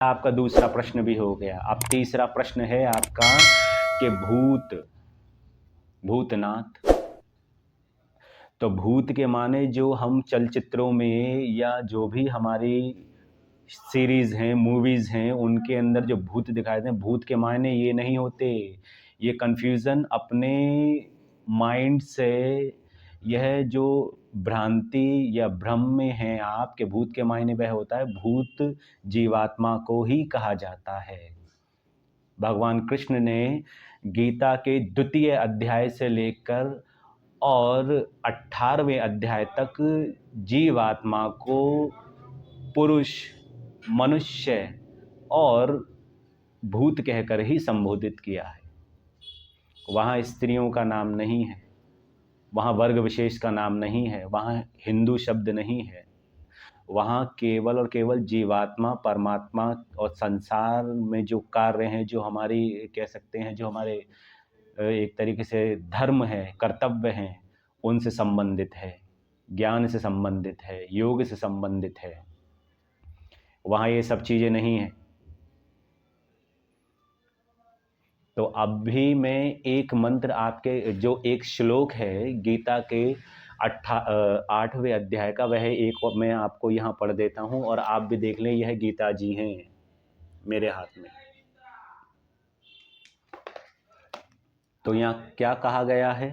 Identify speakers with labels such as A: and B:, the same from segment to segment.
A: आपका दूसरा प्रश्न भी हो गया। अब तीसरा प्रश्न है आपका कि भूतनाथ। तो भूत के माने जो हम चलचित्रों में या जो भी हमारी सीरीज़ हैं, मूवीज़ हैं, उनके अंदर जो भूत दिखाए देते हैं, भूत के मायने ये नहीं होते। ये कन्फ्यूज़न अपने माइंड से, यह जो भ्रांति या भ्रम में हैं आप कि भूत के मायने वह होता है, भूत जीवात्मा को ही कहा जाता है। भगवान कृष्ण ने गीता के द्वितीय अध्याय से लेकर और 18वें अध्याय तक जीवात्मा को पुरुष, मनुष्य और भूत कहकर ही संबोधित किया है। वहाँ स्त्रियों का नाम नहीं है, वहाँ वर्ग विशेष का नाम नहीं है, वहाँ हिंदू शब्द नहीं है। वहाँ केवल और केवल जीवात्मा, परमात्मा और संसार में जो कार्य हैं, जो हमारी कह सकते हैं, जो हमारे एक तरीके से धर्म है, कर्तव्य हैं, उनसे संबंधित है, ज्ञान से संबंधित है, योग से संबंधित है। वहाँ ये सब चीज़ें नहीं हैं। तो अब भी मैं एक मंत्र आपके, जो एक श्लोक है गीता के 8वें अध्याय का, वह एक मैं आपको यहाँ पढ़ देता हूँ और आप भी देख लें। यह गीता जी हैं मेरे हाथ में। तो यहाँ क्या कहा गया है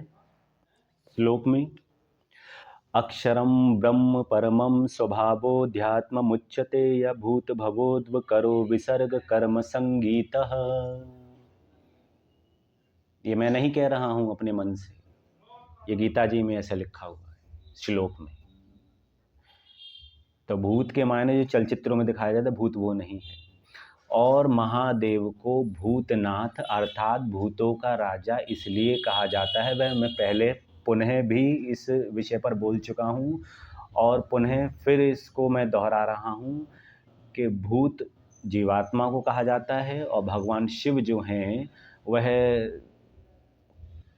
A: श्लोक में? अक्षरम ब्रह्म परमं स्वभावोऽध्यात्ममुच्यते य भूत भवोद्व करो विसर्ग कर्म संगीतः। ये मैं नहीं कह रहा हूँ अपने मन से, ये गीता जी में ऐसा लिखा हुआ है श्लोक में। तो भूत के मायने जो चलचित्रों में दिखाया जाता है, भूत वो नहीं है। और महादेव को भूतनाथ अर्थात भूतों का राजा इसलिए कहा जाता है, वह मैं पहले पुनः भी इस विषय पर बोल चुका हूँ और पुनः फिर इसको मैं दोहरा रहा हूँ कि भूत जीवात्मा को कहा जाता है और भगवान शिव जो हैं वह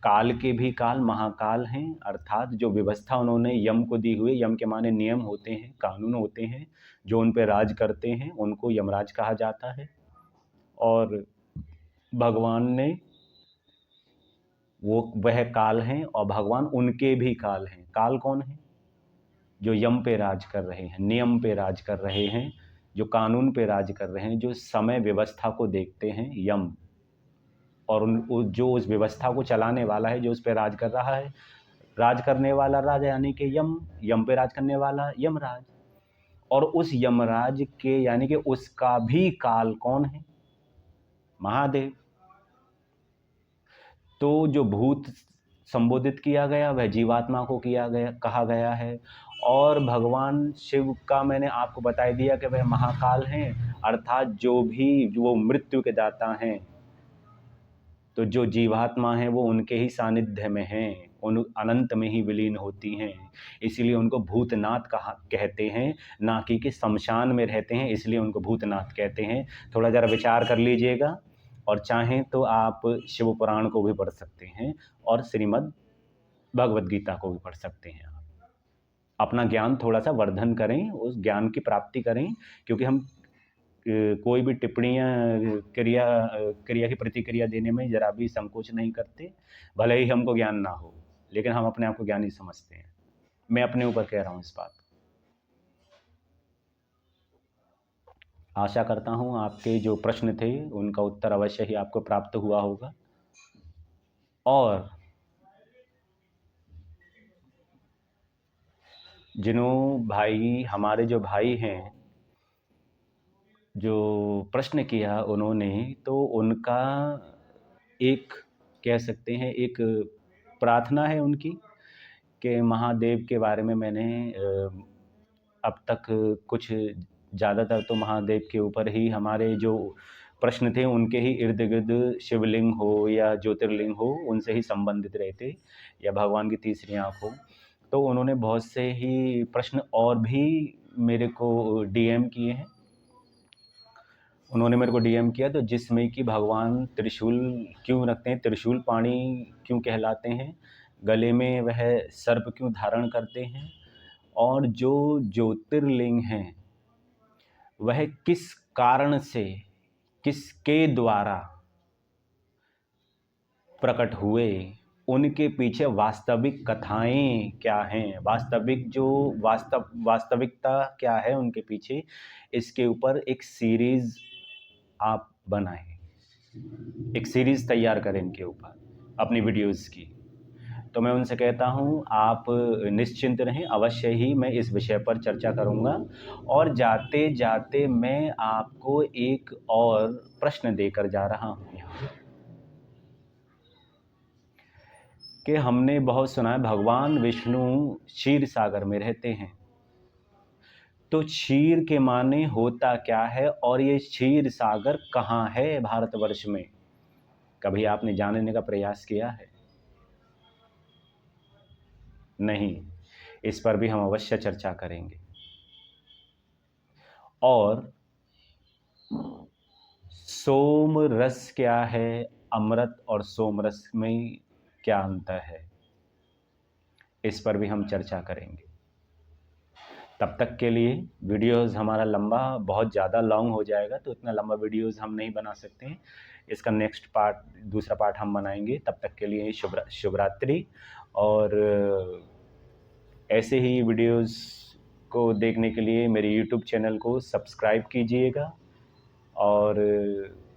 A: काल के भी काल, महाकाल हैं। अर्थात जो व्यवस्था उन्होंने यम को दी हुई, यम के माने नियम होते हैं, कानून होते हैं, जो उन पे राज करते हैं, उनको यमराज कहा जाता है। और भगवान ने वह काल हैं और भगवान उनके भी काल हैं। काल कौन है? जो यम पे राज कर रहे हैं, नियम पे राज कर रहे हैं, जो कानून पे राज कर रहे हैं, जो समय व्यवस्था को देखते हैं, यम। और जो उस व्यवस्था को चलाने वाला है, जो उस पर राज कर रहा है, राज करने वाला राजा यानी कि यम, यम पे राज करने वाला यमराज। और उस यमराज के यानी कि उसका भी काल कौन है? महादेव। तो जो भूत संबोधित किया गया वह जीवात्मा को कहा गया है। और भगवान शिव का मैंने आपको बता दिया कि वह महाकाल हैं, अर्थात जो वो मृत्यु के दाता हैं। तो जो जीवात्मा हैं वो उनके ही सानिध्य में हैं, उन अनंत में ही विलीन होती हैं। इसीलिए उनको भूतनाथ कहते हैं, ना कि शमशान में रहते हैं, इसलिए उनको भूतनाथ कहते हैं। थोड़ा ज़रा विचार कर लीजिएगा और चाहें तो आप शिव पुराण को भी पढ़ सकते हैं और श्रीमद् भगवद गीता को भी पढ़ सकते हैं। आप अपना ज्ञान थोड़ा सा वर्धन करें, उस ज्ञान की प्राप्ति करें, क्योंकि हम कोई भी टिप्पणियाँ क्रिया की प्रतिक्रिया देने में ज़रा भी संकोच नहीं करते, भले ही हमको ज्ञान ना हो, लेकिन हम अपने आप को ज्ञानी समझते हैं। मैं अपने ऊपर कह रहा हूँ इस बात। आशा करता हूँ आपके जो प्रश्न थे उनका उत्तर अवश्य ही आपको प्राप्त हुआ होगा। और जिन्हों भाई, हमारे जो भाई हैं, जो प्रश्न किया उन्होंने, तो उनका एक कह सकते हैं एक प्रार्थना है उनकी कि महादेव के बारे में मैंने अब तक कुछ ज़्यादातर तो महादेव के ऊपर ही हमारे जो प्रश्न थे उनके ही इर्द गिर्द शिवलिंग हो या ज्योतिर्लिंग हो, उनसे ही संबंधित रहते, या भगवान की तीसरी आँख हो। तो उन्होंने बहुत से ही प्रश्न और भी मेरे को डीएम किए हैं। उन्होंने मेरे को डीएम किया, तो जिसमें कि भगवान त्रिशूल क्यों रखते हैं, त्रिशूल पाणी क्यों कहलाते हैं, गले में वह सर्प क्यों धारण करते हैं, और जो ज्योतिर्लिंग हैं वह किस कारण से, किसके द्वारा प्रकट हुए, उनके पीछे वास्तविक कथाएं क्या हैं, वास्तविकता क्या है उनके पीछे, इसके ऊपर एक सीरीज़ आप बनाएं, एक सीरीज़ तैयार करें इनके ऊपर अपनी वीडियोस की। तो मैं उनसे कहता हूं आप निश्चिंत रहें, अवश्य ही मैं इस विषय पर चर्चा करूंगा। और जाते जाते मैं आपको एक और प्रश्न देकर जा रहा हूं यहाँ, कि हमने बहुत सुना है भगवान विष्णु क्षीर सागर में रहते हैं। तो क्षीर के माने होता क्या है, और ये क्षीर सागर कहाँ है भारतवर्ष में? कभी आपने जानने का प्रयास किया है? नहीं। इस पर भी हम अवश्य चर्चा करेंगे। और सोम रस क्या है, अमृत और सोम रस में क्या अंतर है, इस पर भी हम चर्चा करेंगे। तब तक के लिए वीडियोस हमारा बहुत ज़्यादा लॉन्ग हो जाएगा, तो इतना लंबा वीडियोस हम नहीं बना सकते हैं। इसका नेक्स्ट पार्ट, दूसरा पार्ट हम बनाएंगे। तब तक के लिए शुभ रात्रि। और ऐसे ही वीडियोस को देखने के लिए मेरे यूट्यूब चैनल को सब्सक्राइब कीजिएगा और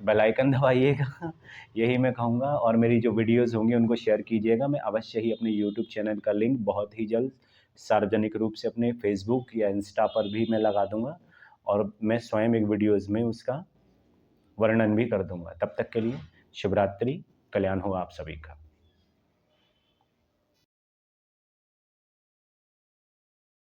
A: बेल आइकन दबाइएगा, यही मैं कहूँगा। और मेरी जो वीडियोस होंगी उनको शेयर कीजिएगा। मैं अवश्य ही अपने यूट्यूब चैनल का लिंक बहुत ही जल्द सार्वजनिक रूप से अपने फेसबुक या इंस्टा पर भी मैं लगा दूंगा, और मैं स्वयं एक वीडियोस में उसका वर्णन भी कर दूंगा। तब तक के लिए शुभ रात्रि, कल्याण हो आप सभी का।